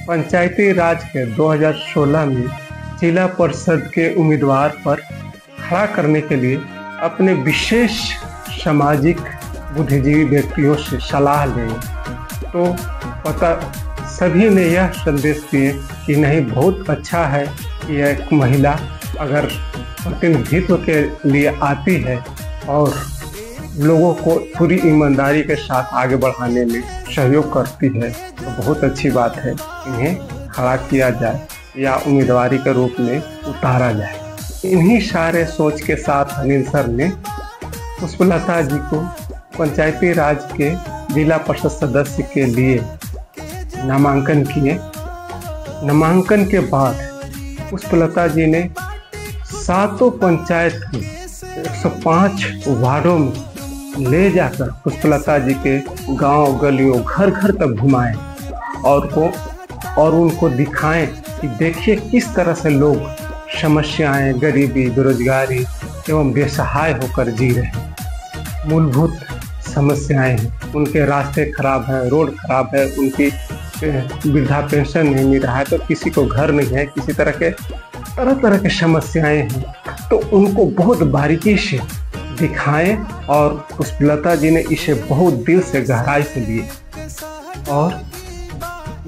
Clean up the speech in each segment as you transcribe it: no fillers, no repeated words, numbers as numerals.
पंचायती राज के 2016 में जिला परिषद के उम्मीदवार पर खड़ा करने के लिए अपने विशेष सामाजिक बुद्धिजीवी व्यक्तियों से सलाह लें तो सभी ने यह संदेश दिए कि नहीं, बहुत अच्छा है कि एक महिला अगर प्रतिनिधित्व के लिए आती है और लोगों को पूरी ईमानदारी के साथ आगे बढ़ाने में सहयोग करती है तो बहुत अच्छी बात है। इन्हें खड़ा किया जाए या उम्मीदवारी के रूप में उतारा जाए। इन्हीं सारे सोच के साथ अनिल सर ने पुष्पलता जी को पंचायती राज के जिला परिषद सदस्य के लिए नामांकन किए। नामांकन के बाद पुष्पलता जी ने सातों पंचायत के 105 वार्डों में ले जाकर पुष्पलता जी के गांव गलियों घर घर तक घुमाएं और उनको दिखाएं कि देखिए किस तरह से लोग समस्याएं, गरीबी, बेरोजगारी एवं बेसहाय होकर जी रहे हैं। मूलभूत समस्याएं हैं, उनके रास्ते खराब हैं, रोड खराब है, उनकी वृद्धा पेंशन नहीं मिल रहा है, तो किसी को घर नहीं है, किसी तरह के समस्याएं हैं, तो उनको बहुत बारीकी से दिखाएं। और पुष्पलता जी ने इसे बहुत दिल से गहराई से लिए और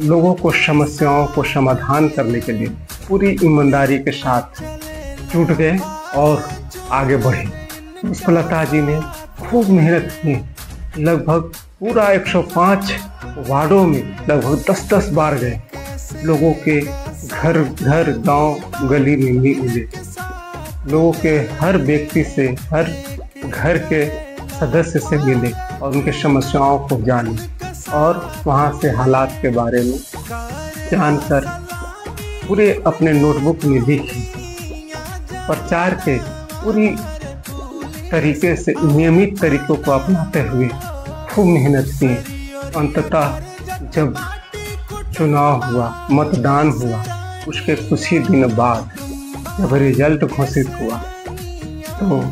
लोगों को समस्याओं को समाधान करने के लिए पूरी ईमानदारी के साथ जुट गए और आगे बढ़े। पुष्पलता जी ने खूब मेहनत की, लगभग पूरा 105 वार्डों में लगभग 10-10 बार गए, लोगों के घर घर गांव गली में मिले, लोगों के हर व्यक्ति से, हर घर के सदस्य से मिले और उनके समस्याओं को जाने और वहां से हालात के बारे में जानकर पूरे अपने नोटबुक में लिखी। प्रचार के पूरी तरीके से नियमित तरीकों को अपनाते हुए खूब मेहनत की। अंततः जब चुनाव हुआ, मतदान हुआ, उसके कुछ ही दिन बाद जब रिजल्ट घोषित हुआ तो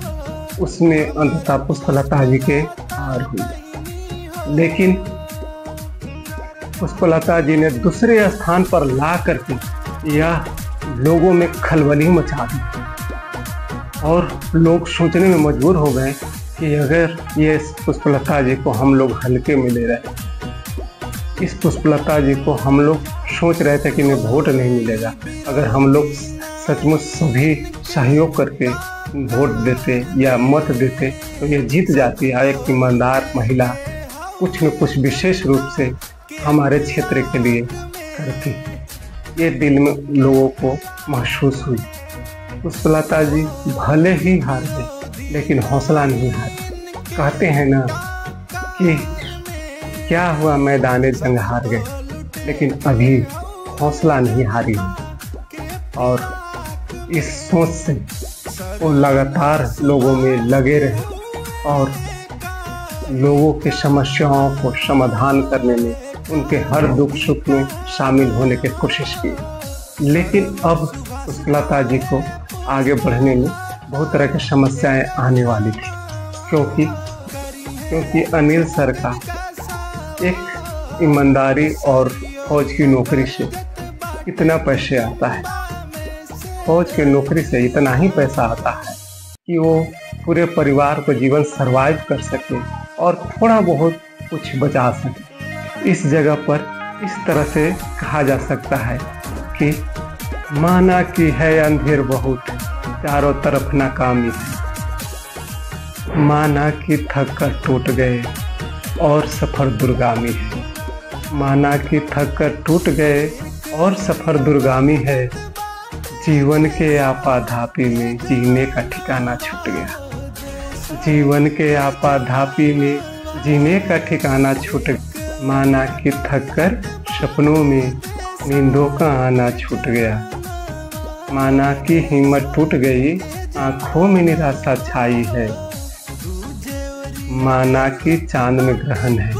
उसमें अंततः पुष्पलता जी के हार हुई। लेकिन पुष्पलता जी ने दूसरे स्थान पर ला करके यह लोगों में खलबली मचा दी और लोग सोचने में मजबूर हो गए कि अगर ये पुष्पलता जी को हम लोग हल्के में ले रहे, इस पुष्पलता जी को हम लोग सोच रहे थे कि इन्हें वोट नहीं मिलेगा, अगर हम लोग सचमुच सभी सहयोग करके वोट देते या मत देते तो ये जीत जाती है। एक ईमानदार महिला कुछ न कुछ विशेष रूप से हमारे क्षेत्र के लिए करती, ये दिल में लोगों को महसूस हुई। पुष्पलता जी भले ही हार गए लेकिन हौसला नहीं हारे। कहते हैं ना कि क्या हुआ मैदान जंग हार गए, लेकिन अभी हौसला नहीं हारी और इस सोच से वो लगातार लोगों में लगे रहे और लोगों की समस्याओं को समाधान करने में, उनके हर दुख सुख में शामिल होने की कोशिश की। लेकिन अब पुष्पलता जी को आगे बढ़ने में बहुत तरह की समस्याएं आने वाली थी, क्योंकि अनिल सर का एक ईमानदारी और फौज की नौकरी से इतना पैसे आता है, फौज की नौकरी से इतना ही पैसा आता है कि वो पूरे परिवार को जीवन सर्वाइव कर सके और थोड़ा बहुत कुछ बचा सके। इस जगह पर इस तरह से कहा जा सकता है कि माना कि है अंधेर बहुत, चारों तरफ नाकामी है, माना कि थक कर टूट गए और सफर दुर्गामी है, माना कि थक कर टूट गए और सफर दुर्गामी है, जीवन के आपाधापी में जीने का ठिकाना छूट गया, जीवन के आपाधापी में जीने का ठिकाना छूट गया, माना कि थक कर सपनों में नींदों का आना छूट गया, माना कि हिम्मत टूट गई, आंखों में निराशा छाई है, माना कि चांद में ग्रहण है,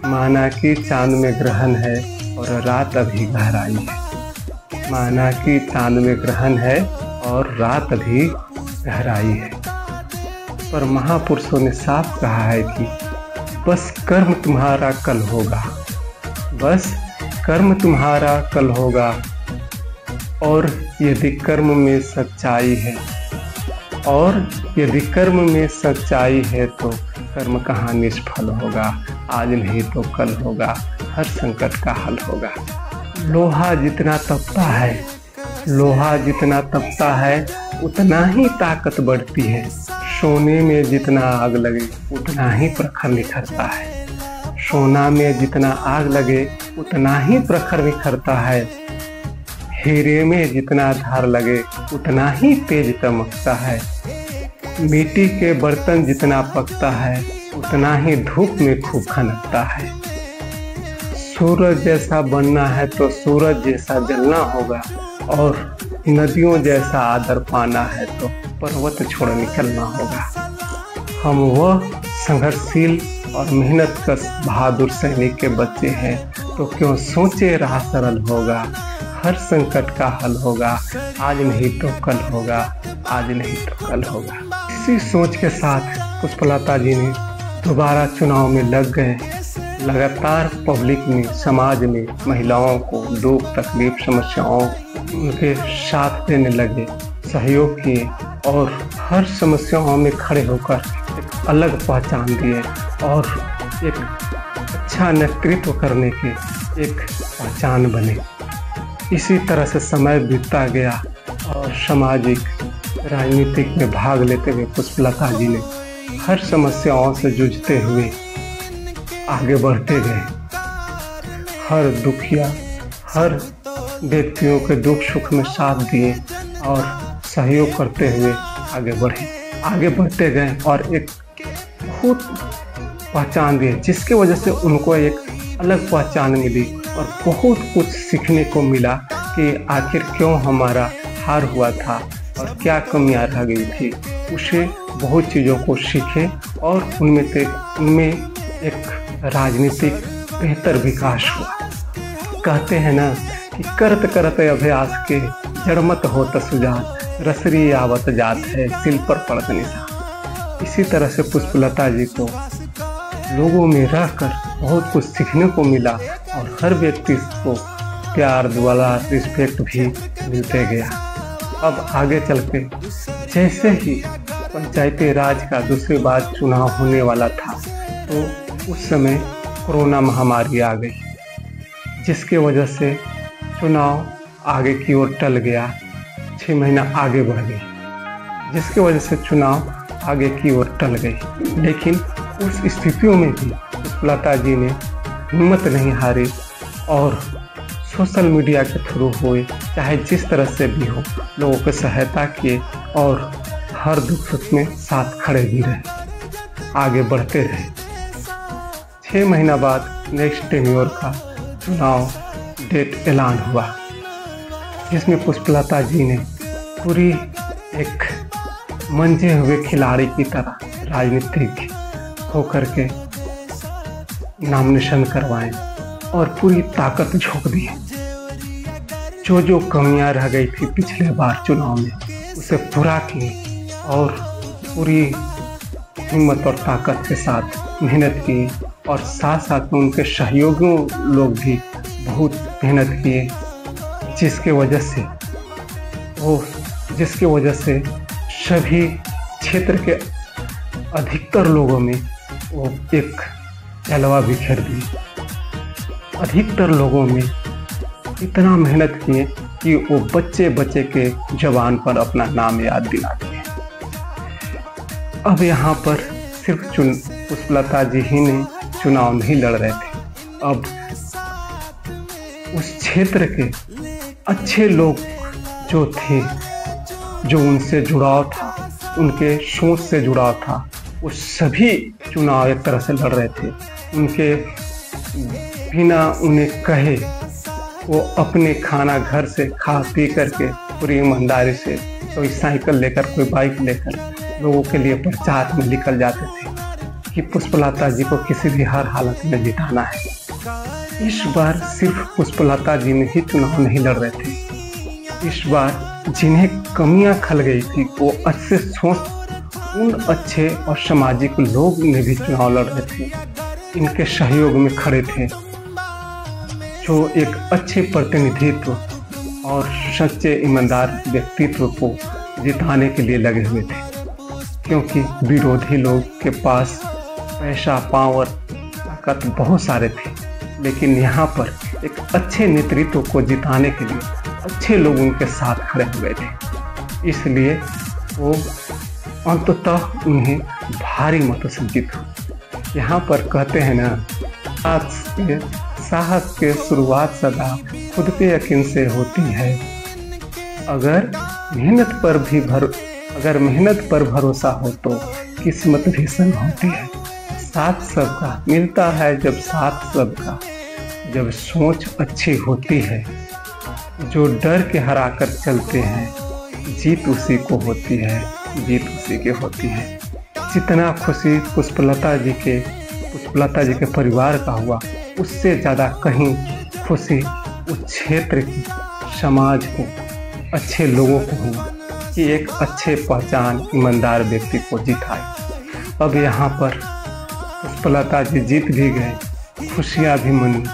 माना कि चांद में ग्रहण है और रात अभी गहराई है, माना कि चांद में ग्रहण है और रात अभी गहराई है। पर महापुरुषों ने साफ कहा है कि बस कर्म तुम्हारा कल होगा, बस कर्म तुम्हारा कल होगा, और यदि कर्म में सच्चाई है, और यदि कर्म में सच्चाई है तो कर्म कहाँ निष्फल होगा। आज नहीं तो कल होगा, हर संकट का हल होगा। लोहा जितना तपता है, लोहा जितना तपता है उतना ही ताकत बढ़ती है। सोने में जितना आग लगे उतना ही प्रखर निखरता है। सोना में जितना आग लगे उतना ही प्रखर निखरता है। हीरे में जितना धार लगे उतना ही तेज चमकता है। मिट्टी के बर्तन जितना पकता है उतना ही धूप में खूब खनकता है। सूरज जैसा बनना है तो सूरज जैसा जलना होगा, और नदियों जैसा आदर पाना है तो पर्वत छोड़ निकलना होगा। हम वह संघर्षशील और मेहनतकश बहादुर सैनिक के बच्चे हैं, तो क्यों सोचे राह सरल होगा। हर संकट का हल होगा, आज नहीं तो कल होगा, आज नहीं तो कल होगा। इसी सोच के साथ पुष्पलता जी ने दोबारा चुनाव में लग गए। लगातार पब्लिक में, समाज में महिलाओं को दुख तकलीफ समस्याओं उनके साथ देने लगे, सहयोग किए, और हर समस्याओं में खड़े होकर एक अलग पहचान दिए और एक अच्छा नेतृत्व करने के एक पहचान बने। इसी तरह से समय बीतता गया और सामाजिक राजनीतिक में भाग लेते हुए पुष्पलता जी ने हर समस्याओं से जूझते हुए आगे बढ़ते गए। हर दुखिया, हर व्यक्तियों के दुख सुख में साथ दिए और सहयोग करते हुए आगे बढ़े। आगे बढ़ते गए और एक बहुत पहचान दिए, जिसके वजह से उनको एक अलग पहचान मिली और बहुत कुछ सीखने को मिला कि आखिर क्यों हमारा हार हुआ था और क्या कमियां रह गई थी। उसे बहुत चीज़ों को सीखे और उनमें एक राजनीतिक बेहतर विकास हुआ। कहते हैं ना कि करत करत अभ्यास के जड़मत होत सुजात, रसरी आवत जात है सिल पर पड़त निशान। इसी तरह से पुष्पलता जी को लोगों में रहकर बहुत कुछ सीखने को मिला और हर व्यक्ति को प्यार, दुलार, रिस्पेक्ट भी मिलते गया। अब आगे चल के जैसे ही पंचायती राज का दूसरी बार चुनाव होने वाला था, तो उस समय कोरोना महामारी आ गई, जिसके वजह से चुनाव आगे की ओर टल गया। 6 महीना आगे बढ़ गई, जिसकी वजह से चुनाव आगे की ओर टल गई। लेकिन उस स्थितियों में भी पुष्पलता जी ने हिम्मत नहीं हारी और सोशल मीडिया के थ्रू हुए, चाहे जिस तरह से भी हो, लोगों की सहायता किए और हर दुख सुख में साथ खड़े भी रहे, आगे बढ़ते रहे। 6 महीना बाद नेक्स्ट टेन्योर का चुनाव डेट ऐलान हुआ, जिसमें पुष्पलता जी ने पूरी एक मंजे हुए खिलाड़ी की तरह राजनीतिक होकर के नॉमिनेशन करवाएं और पूरी ताकत झोंक दी। जो कमियां रह गई थी पिछले बार चुनाव में, उसे पूरा की और पूरी हिम्मत और ताकत के साथ मेहनत की, और साथ साथ में उनके सहयोगियों लोग भी बहुत मेहनत किए, जिसके वजह से सभी क्षेत्र के अधिकतर लोगों में वो एक जलवा बिखेर दी। अधिकतर लोगों में इतना मेहनत किए कि वो बच्चे के जवान पर अपना नाम याद दिला दिए। अब यहाँ पर सिर्फ पुष्पलता जी ही ने चुनाव नहीं लड़ रहे थे, अब उस क्षेत्र के अच्छे लोग जो थे, जो उनसे जुड़ाव था, उनके सोच से जुड़ाव था, वो सभी चुनाव एक तरह से लड़ रहे थे। उनके बिना उन्हें कहे वो अपने खाना घर से खा पी करके पूरी ईमानदारी से, कोई साइकिल लेकर, कोई बाइक लेकर लोगों के लिए प्रचार में निकल जाते थे कि पुष्पलता जी को किसी भी हर हालत में जिताना है। इस बार सिर्फ पुष्पलता जी ने ही चुनाव नहीं लड़ रहे थे, इस बार जिन्हें कमियां खल गई थी वो अच्छे सोच, उन अच्छे और सामाजिक लोग ने भी चुनाव लड़ रहे थे, इनके सहयोग में खड़े थे। जो एक अच्छे प्रतिनिधित्व और सच्चे ईमानदार व्यक्तित्व को जिताने के लिए लगे हुए थे, क्योंकि विरोधी लोग के पास पैसा, पावर, ताकत बहुत सारे थे, लेकिन यहाँ पर एक अच्छे नेतृत्व को जिताने के लिए अच्छे लोग उनके साथ खड़े हुए थे। इसलिए वो अंततः उन्हें भारी मतों से जीत हुई। यहाँ पर कहते हैं ना, साहस के शुरुआत सदा खुद पे यकीन से होती है। अगर मेहनत पर भरोसा हो तो किस्मत भी संग होती है। साथ सबका मिलता है जब साथ सबका, जब सोच अच्छी होती है, जो डर के हरा कर चलते हैं, जीत उसी को होती है, जीत उसी की होती है। जितना खुशी पुष्पलता जी के परिवार का हुआ, उससे ज़्यादा कहीं खुशी उस क्षेत्र की, समाज को, अच्छे लोगों को हुआ कि एक अच्छे पहचान ईमानदार व्यक्ति को जिताए। अब यहाँ पर पुष्पलता जी जीत भी गए, खुशियाँ भी मनी,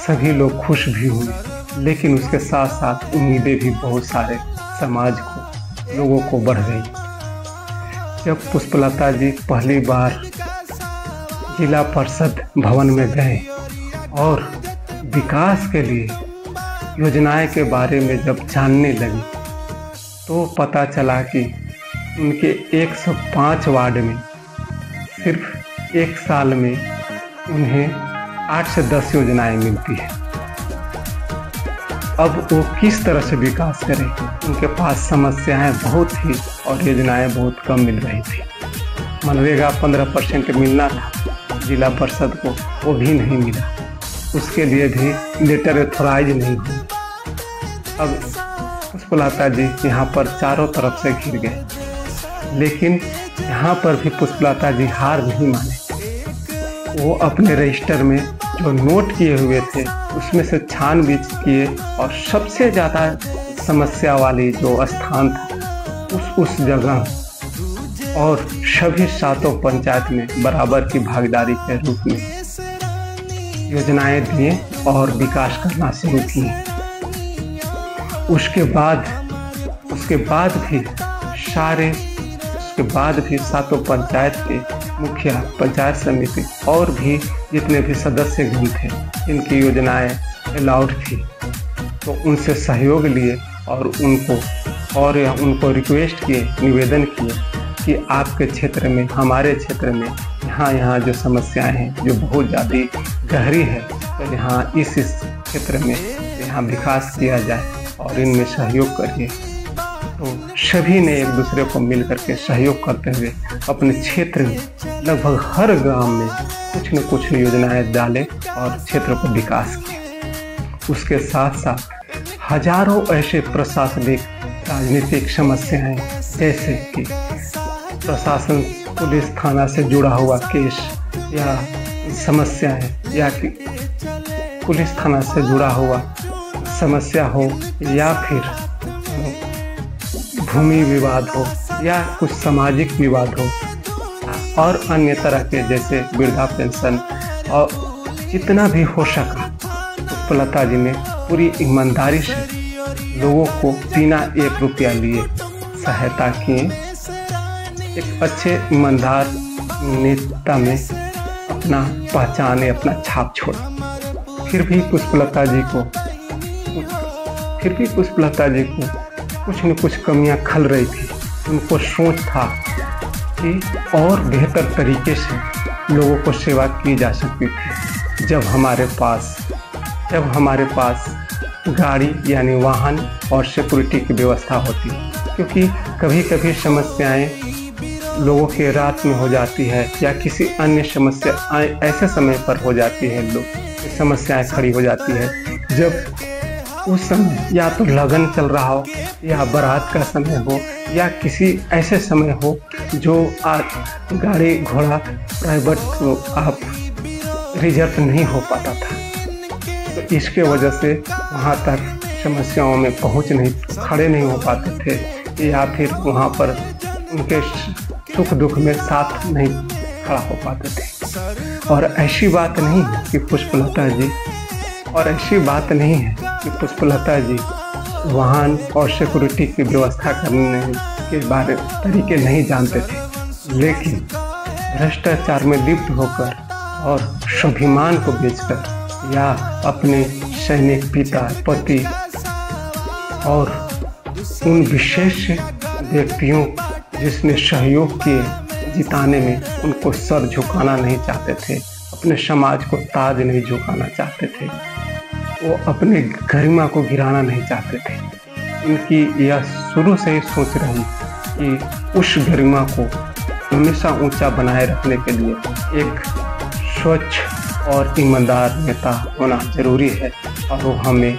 सभी लोग खुश भी हुए, लेकिन उसके साथ साथ उम्मीदें भी बहुत सारे समाज को, लोगों को बढ़ गई। जब पुष्पलता जी पहली बार जिला परिषद भवन में गए और विकास के लिए योजनाएं के बारे में जब जानने लगी, तो पता चला कि उनके 105 वार्ड में सिर्फ एक साल में उन्हें 8 से 10 योजनाएं मिलती है। अब वो किस तरह से विकास करें? उनके पास समस्याएं बहुत थी और योजनाएं बहुत कम मिल रही थी। मनरेगा 15% मिलना था जिला परिषद को, वो भी नहीं मिला, उसके लिए भी लेटर ऑथराइज नहीं हुई। अब पुष्पलता जी यहाँ पर चारों तरफ से घिर गए, लेकिन यहाँ पर भी पुष्पलता जी हार नहीं माने। वो अपने रजिस्टर में जो नोट किए हुए थे उसमें से छानबीन किए और सबसे ज़्यादा समस्या वाली जो स्थान था उस जगह और सभी 7 पंचायत में बराबर की भागीदारी के रूप में योजनाएं दिए और विकास करना शुरू किए। उसके बाद भी 7 पंचायत के मुखिया, पंचायत समिति और भी जितने भी सदस्यगण थे जिनकी योजनाएं अलाउड थी, तो उनसे सहयोग लिए और उनको रिक्वेस्ट किए, निवेदन किए कि आपके क्षेत्र में, हमारे क्षेत्र में यहाँ जो समस्याएं हैं जो बहुत ज़्यादा गहरी है, तो यहाँ इस क्षेत्र में यहाँ विकास किया जाए और इनमें सहयोग करिए। तो सभी ने एक दूसरे को मिल करके सहयोग करते हुए अपने क्षेत्र में लगभग हर गांव में कुछ न कुछ योजनाएं डाले और क्षेत्र को विकास किया। उसके साथ साथ हजारों ऐसे प्रशासनिक राजनीतिक समस्याएं, जैसे कि प्रशासन पुलिस थाना से जुड़ा हुआ केस या समस्याएं, या कि पुलिस थाना से जुड़ा हुआ समस्या हो, या फिर भूमि विवाद हो, या कुछ सामाजिक विवाद हो, और अन्य तरह के जैसे वृद्धा पेंशन, और जितना भी हो सका पुष्पलता जी ने पूरी ईमानदारी से लोगों को बिना 1 रुपया लिए सहायता किए। एक अच्छे ईमानदार नेता में अपना पहचाने, अपना छाप छोड़ा। फिर भी पुष्पलता जी को कुछ न कुछ कमियां खल रही थी। उनको सोच था कि और बेहतर तरीके से लोगों को सेवा की जा सकती थी जब हमारे पास गाड़ी यानी वाहन और सिक्योरिटी की व्यवस्था होती, क्योंकि कभी कभी समस्याएं लोगों के रात में हो जाती है या किसी अन्य समस्या ऐसे समय पर हो जाती है, लोग समस्याएं खड़ी हो जाती है जब उस समय या तो लगन चल रहा हो, या बारात का समय हो, या किसी ऐसे समय हो जो गाड़ी घोड़ा प्राइवेट आप रिजर्व नहीं हो पाता था। तो इसके वजह से वहाँ तक समस्याओं में खड़े नहीं हो पाते थे, या फिर वहाँ पर उनके सुख दुख में साथ नहीं खड़ा हो पाते थे। और ऐसी बात नहीं है कि पुष्पलता जी और ऐसी बात नहीं है कि पुष्पलता जी वाहन और सिक्योरिटी की व्यवस्था करने के बारे तरीके नहीं जानते थे, लेकिन भ्रष्टाचार में लिप्त होकर और स्वाभिमान को बेचकर या अपने सैनिक पिता, पति और उन विशेष व्यक्तियों जिसने सहयोग किए जिताने में, उनको सर झुकाना नहीं चाहते थे, अपने समाज को ताज नहीं झुकाना चाहते थे, वो अपने गरिमा को गिराना नहीं चाहते थे। उनकी यह शुरू से ही सोच रही कि उस गरिमा को हमेशा ऊंचा बनाए रखने के लिए एक स्वच्छ और ईमानदार नेता होना जरूरी है, और वो हमें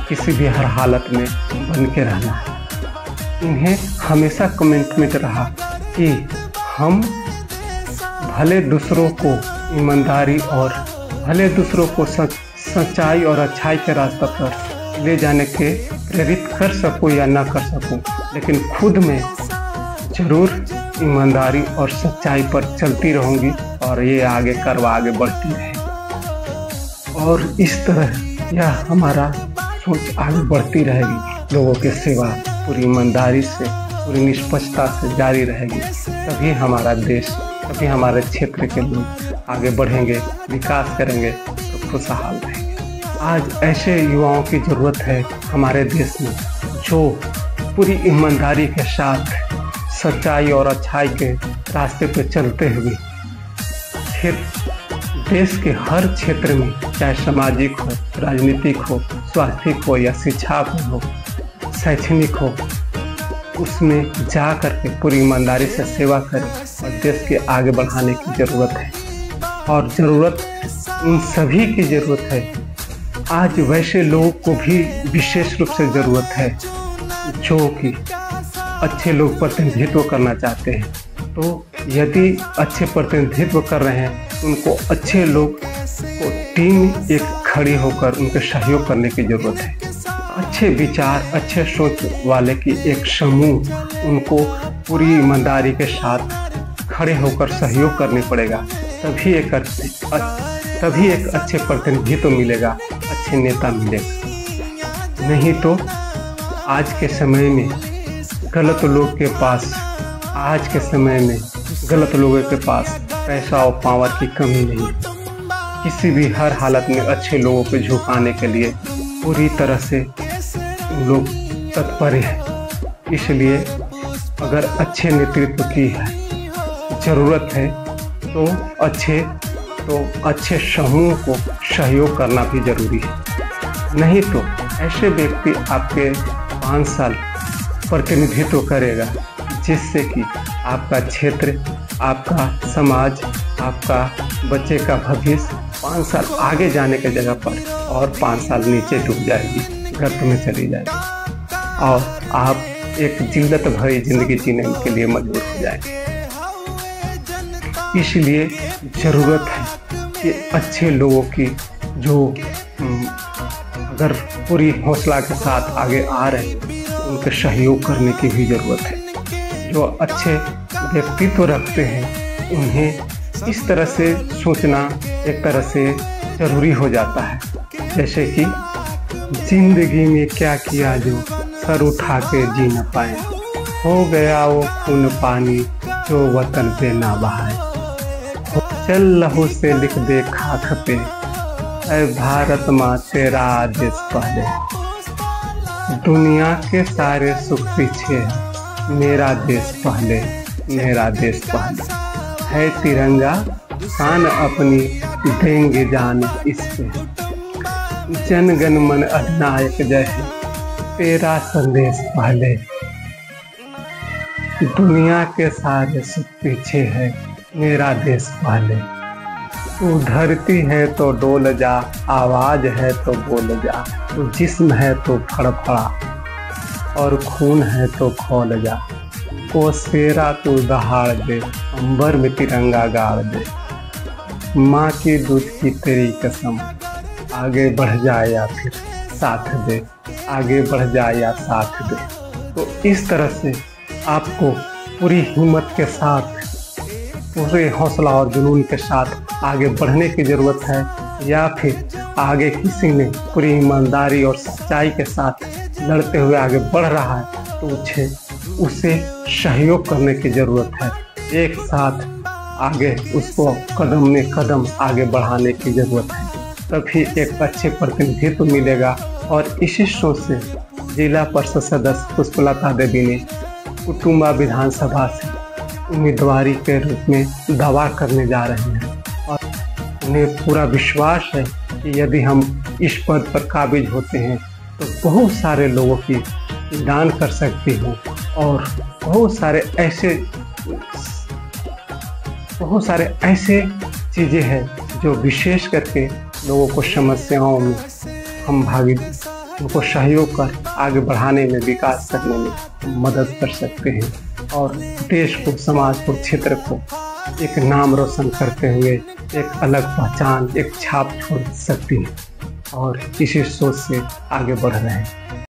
किसी भी हर हालत में बन के रहना है। इन्हें हमेशा कमिटमेंट रहा कि हम भले दूसरों को ईमानदारी और भले दूसरों को सच्चाई और अच्छाई के रास्ते पर ले जाने के प्रेरित कर सकूं या ना कर सकूं, लेकिन खुद में जरूर ईमानदारी और सच्चाई पर चलती रहूंगी और ये आगे बढ़ती रहे। और इस तरह यह हमारा सोच आगे बढ़ती रहेगी, लोगों की सेवा पूरी ईमानदारी से, पूरी निष्पक्षता से जारी रहेगी, तभी हमारा देश, तभी हमारे क्षेत्र के लोग आगे बढ़ेंगे, विकास करेंगे, तो खुशहाल रहेंगे। आज ऐसे युवाओं की ज़रूरत है हमारे देश में जो पूरी ईमानदारी के साथ सच्चाई और अच्छाई के रास्ते पर चलते हुए फिर देश के हर क्षेत्र में, चाहे सामाजिक हो, राजनीतिक हो, स्वास्थ्य हो या शिक्षा हो, शैक्षणिक हो, उसमें जा करके पूरी ईमानदारी से सेवा करें और देश के आगे बढ़ाने की ज़रूरत है। और ज़रूरत उन सभी की ज़रूरत है। आज वैसे लोगों को भी विशेष रूप से ज़रूरत है जो कि अच्छे लोग प्रतिनिधित्व करना चाहते हैं। तो यदि अच्छे प्रतिनिधित्व कर रहे हैं, उनको अच्छे लोग को टीम एक खड़ी होकर उनके सहयोग करने की ज़रूरत है। अच्छे विचार, अच्छे सोच वाले की एक समूह उनको पूरी ईमानदारी के साथ खड़े होकर सहयोग करने पड़ेगा, तभी एक अच्छे प्रतिनिधित्व मिलेगा, अच्छे नेता मिलेगा। नहीं तो आज के समय में गलत लोग के पास, आज के समय में गलत लोगों के पास पैसा और पावर की कमी नहीं है। किसी भी हर हालत में अच्छे लोगों को झुकाने के लिए पूरी तरह से लोग तत्पर हैं। इसलिए अगर अच्छे नेतृत्व की है ज़रूरत है तो अच्छे समूह को सहयोग करना भी जरूरी है। नहीं तो ऐसे व्यक्ति आपके 5 साल प्रतिनिधित्व करेगा जिससे कि आपका क्षेत्र, आपका समाज, आपका बच्चे का भविष्य 5 साल आगे जाने की जगह पर और 5 साल नीचे डूब जाएगी, गर्त में चली जाएगी और आप एक जिल्लत भरी जिंदगी जीने के लिए मजबूर हो जाएंगे। इसलिए ज़रूरत है कि अच्छे लोगों की जो अगर पूरी हौसला के साथ आगे आ रहे हैं उनके सहयोग करने की भी ज़रूरत है। जो अच्छे व्यक्तित्व रखते हैं उन्हें इस तरह से सोचना एक तरह से ज़रूरी हो जाता है, जैसे कि जिंदगी में क्या किया जो सर उठा के जी न पाए, हो गया वो खून पानी जो वतन पे ना बहाए, चल लहू से लिख दे खाक पे, ऐ भारत माँ तेरा आदेश पहले, दुनिया के सारे सुख पीछे मेरा देश पहले, मेरा देश पहले, है तिरंगा शान अपनी देंगे जान इस पे, जन गण मन अधिनायक जय है तेरा संदेश पहले, दुनिया के सारे सुख पीछे है मेरा देश पहले, तू धरती है तो डोल जा, आवाज है तो बोल जा, तू जिस्म है तो फड़फड़ा और खून है तो खौल जा, ओ शेरा तू दहाड़ दे, अंबर में तिरंगा गाड़ दे, माँ की दूध की तेरी कसम, आगे बढ़ जाए या फिर साथ दे, आगे बढ़ जाए या साथ दे। तो इस तरह से आपको पूरी हिम्मत के साथ, पूरे हौसला और जुनून के साथ आगे बढ़ने की ज़रूरत है, या फिर आगे किसी ने पूरी ईमानदारी और सच्चाई के साथ लड़ते हुए आगे बढ़ रहा है तो उसे सहयोग करने की ज़रूरत है। एक साथ आगे उसको कदम में कदम आगे बढ़ाने की ज़रूरत है, तभी एक अच्छे प्रतिनिधित्व मिलेगा। और इसी सोच से जिला परिषद सदस्य पुष्पलता देवी ने कुटुंबा विधानसभा से उम्मीदवारी के रूप में दावा करने जा रहे हैं और उन्हें पूरा विश्वास है कि यदि हम इस पद पर काबिज होते हैं तो बहुत सारे लोगों की दान कर सकती हूँ और बहुत सारे ऐसे चीज़ें हैं जो विशेष करके लोगों को समस्याओं में उनको सहयोग कर आगे बढ़ाने में, विकास करने में मदद कर सकते हैं और देश को, समाज को, क्षेत्र को एक नाम रोशन करते हुए एक अलग पहचान, एक छाप छोड़ सकती हैं और इसी सोच से आगे बढ़ रहे हैं।